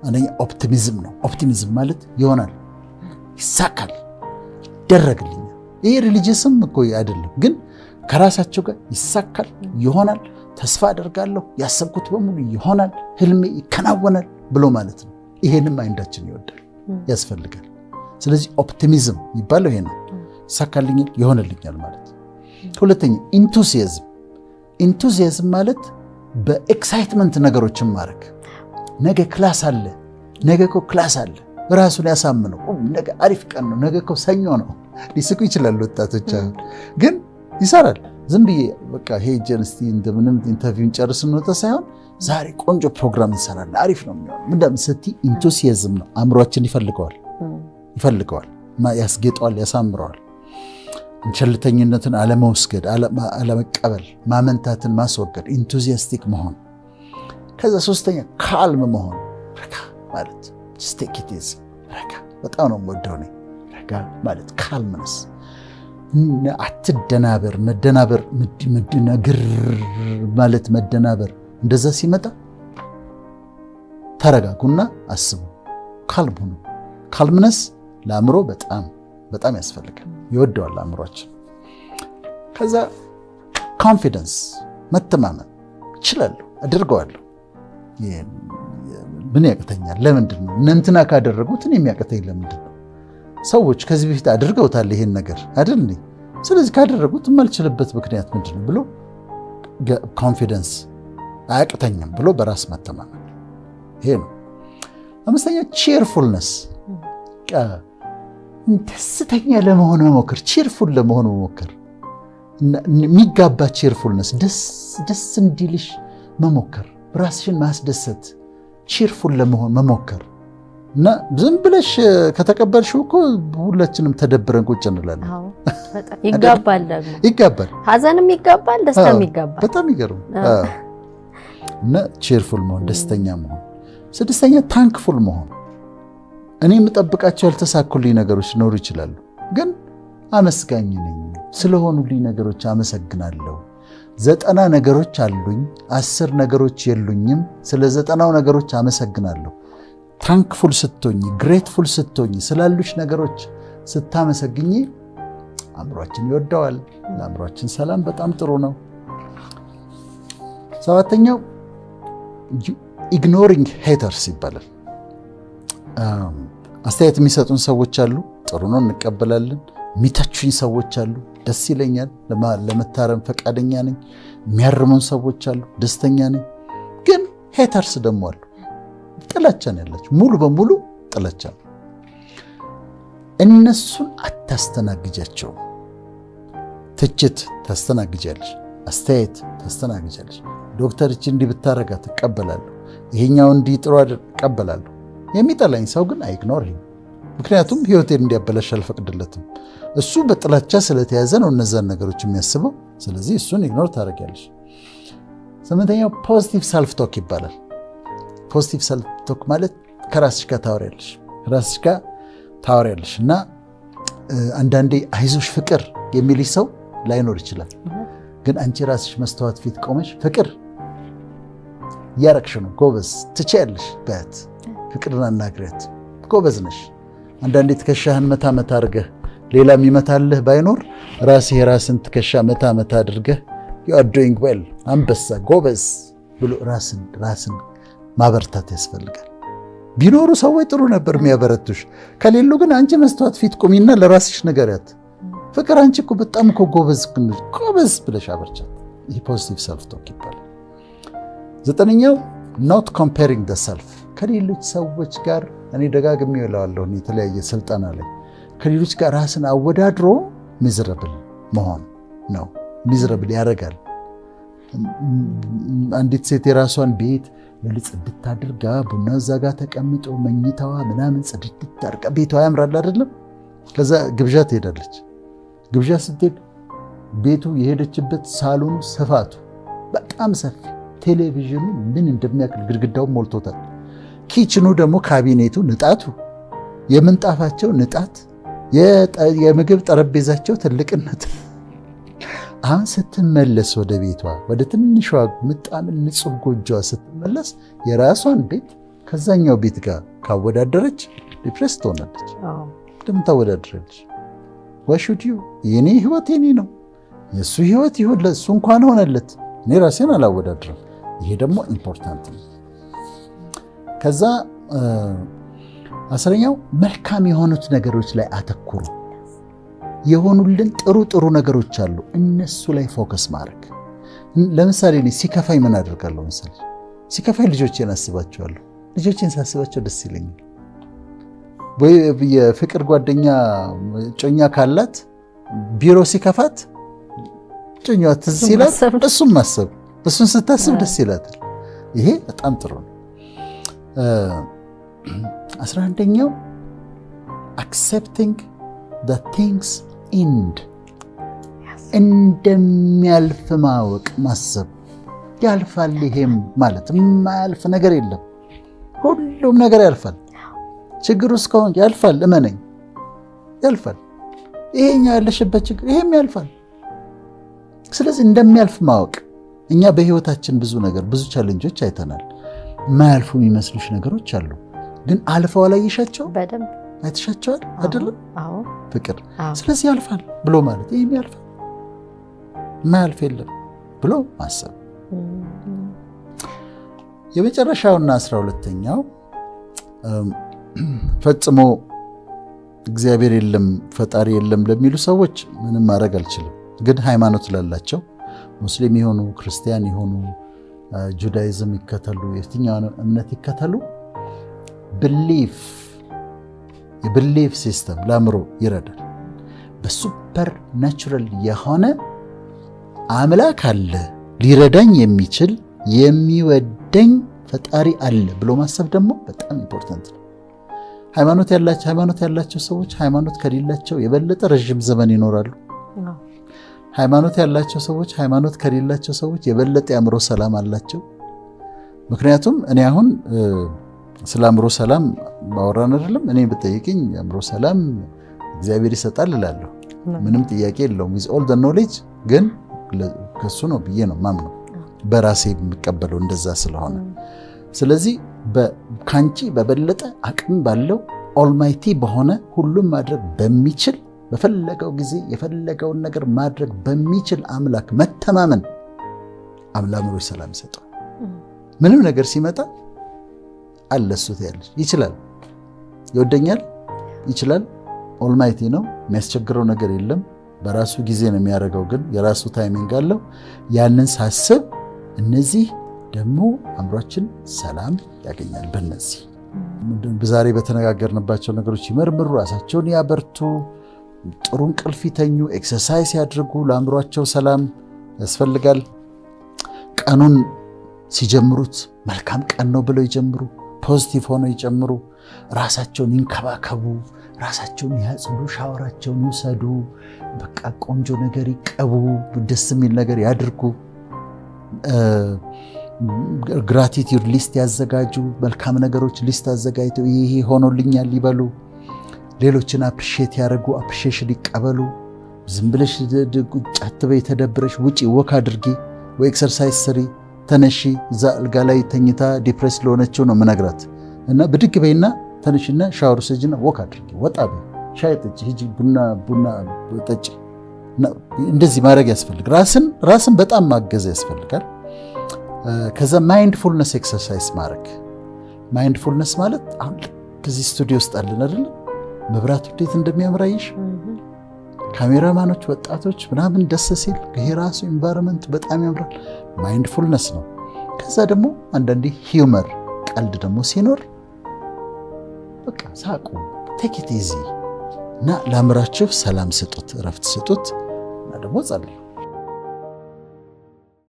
አንደኛ ኦፕቲሚዝም ነው። ኦፕቲሚዝም ማለት ይሆናል፣ ይሳካል፣ ይደረግልኛል። ይሄ ሪሊጂየስም እኮ አይደለም፣ ግን ከራሳቸው ጋር ይሳካል፣ ይሆናል፣ ተስፋ አደርጋለሁ፣ ያሰብኩት በሙሉ ይሆናል፣ ህልሜ ይከናወናል ብሎ ማለት ነው። ይሄንም አይንዳችን ይወዳል፣ ያስፈልጋል። ስለዚህ ኦፕቲሚዝም የሚባለው ይሄ ነው፣ ይሳካልኛል፣ ይሆንልኛል ማለት። ሁለተኛ ኢንቱዚያዝም ማለት በኤክሳይትመንት ነገሮችን ማድረግ። ነገ ክላስ አለ፣ ነገ እኮ ክላስ አለ፣ ራሱን ያሳምነው። ነገ አሪፍ ቀን ነው፣ ነገ እኮ ሰኞ ነው። ሊስቁ ይችላሉ ወጣቶች፣ ግን ይሰራል። ዝም ብዬ በቃ ሄጀን እስቲ እንደምንም ኢንተርቪውን ጨርስ እንወጣ ሳይሆን ዛሬ ቆንጆ ፕሮግራም እንሰራለን፣ አሪፍ ነው የሚሆነው። ምንድነው ስትይ ኢንቱዚያዝም ነው። አእምሯችን ይፈልገዋል፣ ያስጌጠዋል፣ ያሳምረዋል። ቸልተኝነትን አለመውሰድ፣ አለመቀበል፣ ማመንታትን ማስወገድ፣ ኢንቱዚያስቲክ መሆን። ከዛ ሶስተኛ ካልም መሆን፣ ረጋ ማለት ስቴኪቲዝ፣ ረጋ በጣም ነው የምወደው እኔ። ረጋ ማለት ካልምነስ፣ አትደናበር። መደናበር ግር ማለት መደናበር፣ እንደዛ ሲመጣ ተረጋጉና አስቡ፣ ካልም ሁኑ። ካልምነስ ለአእምሮ በጣም ያስፈልጋል፣ ይወደዋል አእምሯችን። ከዛ ኮንፊደንስ፣ መተማመን፣ እችላለሁ፣ አድርገዋለሁ፣ ምን ያቅተኛል? ለምንድን ነው እንትና ካደረጉት እኔ የሚያቅተኝ ለምንድን ነው? ሰዎች ከዚህ በፊት አድርገውታል ይሄን ነገር አይደል? ስለዚህ ካደረጉት የማልችልበት ምክንያት ምንድን ነው ብሎ ኮንፊደንስ፣ አያቅተኝም ብሎ በራስ መተማመን፣ ይሄ ነው። አምስተኛ ቺርፉልነስ፣ ደስተኛ ለመሆን መሞከር፣ ቺርፉል ለመሆን መሞከር፣ የሚጋባ ቺርፉልነስ፣ ደስ እንዲልሽ መሞከር፣ ራስሽን ማስደሰት፣ ቺርፉል ለመሆን መሞከር። እና ዝም ብለሽ ከተቀበልሽው እኮ ሁላችንም ተደብረን ቁጭ እንላለን። ይጋባል፣ ደግሞ ይጋባል፣ ሀዘንም ይጋባል፣ ደስታም ይጋባል። በጣም ይገርም። እና ቺርፉል መሆን፣ ደስተኛ መሆን። ስድስተኛ ታንክፉል መሆን። እኔ የምጠብቃቸው ያልተሳኩልኝ ነገሮች ሊኖሩ ይችላሉ፣ ግን አመስጋኝ ነኝ፣ ስለሆኑልኝ ነገሮች አመሰግናለሁ። 90 ነገሮች አሉኝ፣ 10 ነገሮች የሉኝም፣ ስለ 90ው ነገሮች አመሰግናለሁ። ታንክፉል ስትሆኝ፣ ግሬትፉል ስትሆኝ፣ ስላሉሽ ነገሮች ስታመሰግኝ አእምሯችን ይወደዋል። ለአእምሯችን ሰላም በጣም ጥሩ ነው። ሰባተኛው ኢግኖሪንግ ሄተርስ ይባላል። አስተያየት የሚሰጡን ሰዎች አሉ፣ ጥሩ ነው፣ እንቀበላለን። የሚተቹኝ ሰዎች አሉ፣ ደስ ይለኛል፣ ለመታረም ፈቃደኛ ነኝ። የሚያርሙን ሰዎች አሉ፣ ደስተኛ ነኝ። ግን ሄተርስ ደግሞ አሉ፣ ጥላቻ ነው ያላቸው፣ ሙሉ በሙሉ ጥላቻ ነው። እነሱን አታስተናግጃቸው። ትችት ታስተናግጃለሽ፣ አስተያየት ታስተናግጃለሽ። ዶክተር እቺ እንዲህ ብታረጋ ትቀበላለሁ፣ ይሄኛው እንዲህ ጥሩ እቀበላለሁ። የሚጠላኝ ሰው ግን አይግኖር፣ ምክንያቱም ህይወቴን እንዲያበላሽ አልፈቅድለትም። እሱ በጥላቻ ስለተያዘ ነው እነዛን ነገሮች የሚያስበው። ስለዚህ እሱን ኢግኖር ታደርጊያለሽ። ስምንተኛው ፖዚቲቭ ሰልፍ ቶክ ይባላል። ፖዚቲቭ ሰልፍ ቶክ ማለት ከራስሽ ጋር ታወሪያለሽ እና አንዳንዴ አይዞሽ ፍቅር የሚልሽ ሰው ላይኖር ይችላል። ግን አንቺ ራስሽ መስተዋት ፊት ቆመሽ ፍቅር እያረግሽ ነው፣ ጎበዝ ትችያለሽ በት ፍቅርን አናግሪያት፣ ጎበዝ ነሽ። አንዳንዴ ትከሻህን መታ አድርገህ ሌላ የሚመታልህ ባይኖር ራስህ የራስን ትከሻ መታ አድርገህ you are doing well፣ አንበሳ ጎበዝ ብሎ ራስን ማበርታት ያስፈልጋል። ቢኖሩ ሰዎች ጥሩ ነበር የሚያበረቱሽ፣ ከሌሉ ግን አንቺ መስተዋት ፊት ቁሚና ለራስሽ ንገሪያት፣ ፍቅር አንቺ እኮ በጣም እኮ ጎበዝ ብለሽ አበርቻት። ይህ ፖዚቲቭ ሰልፍ ቶክ ይባላል። ዘጠነኛው not comparing the self፣ ከሌሎች ሰዎች ጋር እኔ ደጋግሜ እለዋለሁ የተለያየ ስልጠና ላይ ከሌሎች ጋር ራስን አወዳድሮ ሚዝረብል መሆን ነው። ሚዝረብል ያደርጋል። አንዲት ሴት የራሷን ቤት ጽድት አድርጋ ቡና እዛ ጋር ተቀምጦ መኝታዋ ምናምን ጽድት አድርጋ ቤቷ ያምራል አይደለም? ከዛ ግብዣ ትሄዳለች። ግብዣ ስትሄድ ቤቱ የሄደችበት ሳሎኑ ስፋቱ በጣም ሰፊ፣ ቴሌቪዥኑ ምን እንደሚያክል ግድግዳው ሞልቶታል። ኪችኑ ደግሞ ካቢኔቱ ንጣቱ፣ የምንጣፋቸው ንጣት፣ የምግብ ጠረጴዛቸው ትልቅነት። አሁን ስትመለስ ወደ ቤቷ ወደ ትንሿ ምጣም ንጹህ ጎጆዋ ስትመለስ የራሷን ቤት ከዛኛው ቤት ጋር ካወዳደረች ዲፕሬስ ትሆናለች። ለምን ታወዳድራለች? ዋሹድ ዩ የኔ ህይወት የኔ ነው፣ የእሱ ህይወት ይሁን ለእሱ እንኳን ሆነለት፣ እኔ ራሴን አላወዳድርም። ይሄ ደግሞ ኢምፖርታንት ነው። ከዛ 10ኛው መልካም የሆኑት ነገሮች ላይ አተኩሩ። የሆኑልን ጥሩ ነገሮች አሉ፣ እነሱ ላይ ፎከስ ማድረግ። ለምሳሌ እኔ ሲከፋኝ ምን አደርጋለሁ መሰለኝ? ሲከፋኝ ልጆቼን አስባቸዋለሁ። ልጆቼን ሳስባቸው ደስ ይለኛል። ወይ የፍቅር ጓደኛ ጮኛ ካላት ቢሮ ሲከፋት ጮኛዋ ትዝ ሲላት እሱን ማሰብ፣ እሱን ስታስብ ደስ ይላታል። ይሄ በጣም ጥሩ ነው። 11ኛው accepting the things end እንደሚያልፍ ማወቅ ማሰብ። ያልፋል። ይሄም ማለት የማያልፍ ነገር የለም። ሁሉም ነገር ያልፋል። ችግሩ እስካሁን ያልፋል። እመነኝ ያልፋል። ይሄኛ ያለሽበት ችግር ይሄም ያልፋል። ስለዚህ እንደሚያልፍ ማወቅ። እኛ በህይወታችን ብዙ ቻሌንጆች አይተናል። የማያልፉ የሚመስሉሽ ነገሮች አሉ፣ ግን አልፈው አላየሻቸው? በደንብ አይተሻቸዋል አይደለም? አዎ ፍቅር። ስለዚህ ያልፋል ብሎ ማለት ይሄም ያልፋል፣ የማያልፍ የለም ብሎ ማሰብ። የመጨረሻውና 12ኛው ፈጽሞ እግዚአብሔር የለም ፈጣሪ የለም ለሚሉ ሰዎች ምንም ማድረግ አልችልም። ግን ሃይማኖት ላላቸው ሙስሊም የሆኑ ክርስቲያን የሆኑ ጁዳይዝም ይከተሉ የትኛውን እምነት ይከተሉ የብሊፍ ሲስተም ለአእምሮ ይረዳል። በሱፐር ናቹራል የሆነ አምላክ አለ፣ ሊረዳኝ የሚችል የሚወደኝ ፈጣሪ አለ ብሎ ማሰብ ደግሞ በጣም ኢምፖርታንት ነው። ሃይማኖት ያላቸው ሰዎች ሃይማኖት ከሌላቸው የበለጠ ረዥም ዘመን ይኖራሉ። ሃይማኖት ያላቸው ሰዎች ሃይማኖት ከሌላቸው ሰዎች የበለጠ የአእምሮ ሰላም አላቸው። ምክንያቱም እኔ አሁን ስለ አእምሮ ሰላም ማወራን አይደለም። እኔ ብጠይቅኝ የአእምሮ ሰላም እግዚአብሔር ይሰጣል እላለሁ። ምንም ጥያቄ የለውም። with all the knowledge ግን ከሱ ነው ብዬ ነው ማምነው፣ በራሴ የሚቀበለው እንደዛ ስለሆነ። ስለዚህ ካንቺ በበለጠ አቅም ባለው ኦልማይቲ በሆነ ሁሉም ማድረግ በሚችል በፈለገው ጊዜ የፈለገውን ነገር ማድረግ በሚችል አምላክ መተማመን አምላክ ሰላም ይሰጣል። ምንም ነገር ሲመጣ አለሱት ያለሽ ይችላል፣ ይወደኛል፣ ይችላል፣ ኦልማይቲ ነው፣ የሚያስቸግረው ነገር የለም፣ በራሱ ጊዜ ነው የሚያደርገው፣ ግን የራሱ ታይሚንግ አለው። ያንን ሳስብ እነዚህ ደግሞ አእምሯችን ሰላም ያገኛል። በእነዚህ ዛሬ በተነጋገርንባቸው ነገሮች ይመርምሩ፣ ራሳቸውን ያበርቱ፣ ጥሩ እንቅልፍ ይተኙ፣ ኤክሰርሳይዝ ያድርጉ። ለአእምሯቸው ሰላም ያስፈልጋል። ቀኑን ሲጀምሩት መልካም ቀን ነው ብለው ይጀምሩ፣ ፖዚቲቭ ሆነው ይጨምሩ። ራሳቸውን ይንከባከቡ፣ ራሳቸውን ያጽዱ፣ ሻወራቸውን ይውሰዱ፣ በቃ ቆንጆ ነገር ይቀቡ፣ ደስ የሚል ነገር ያድርጉ። ግራቲቲዩድ ሊስት ያዘጋጁ፣ መልካም ነገሮች ሊስት አዘጋጅተው ይሄ ሆኖልኛል ይበሉ። ሌሎችን አፕሪሼት ያደርጉ፣ አፕሪሼሽን ይቀበሉ። ዝም ብለሽ ቁጭ አትበይ፣ ተደብረሽ ውጪ፣ ወክ አድርጊ ወይ ኤክሰርሳይዝ ስሪ፣ ተነሺ። እዛ አልጋ ላይ ተኝታ ዲፕሬስ ለሆነችው ነው ምነግራት እና ብድግ በይና ተነሽና ሻወር ስጂና ወክ አድርጊ፣ ወጣ በይ፣ ሻይ ጠጪ፣ ሂጂ ቡና ጠጪ። እንደዚህ ማድረግ ያስፈልግ። ራስን በጣም ማገዝ ያስፈልጋል። ከዛ ማይንድፉልነስ ኤክሰርሳይዝ ማድረግ። ማይንድፉልነስ ማለት አሁን ከዚህ ስቱዲዮ ውስጥ አለን አይደል? መብራቱ እንዴት እንደሚያምራይሽ ካሜራማኖች፣ ወጣቶች ምናምን ደስ ሲል ይሄ ራሱ ኢንቫይሮንመንት በጣም ያምራል። ማይንድፉልነስ ነው። ከዛ ደግሞ አንዳንዴ ሂውመር፣ ቀልድ ደግሞ ሲኖር በቃ ሳቁ፣ ቴክ ኢት ኢዚ እና ለአእምሯችሁ ሰላም ስጡት፣ እረፍት ስጡት እና ደግሞ ጸልዩ።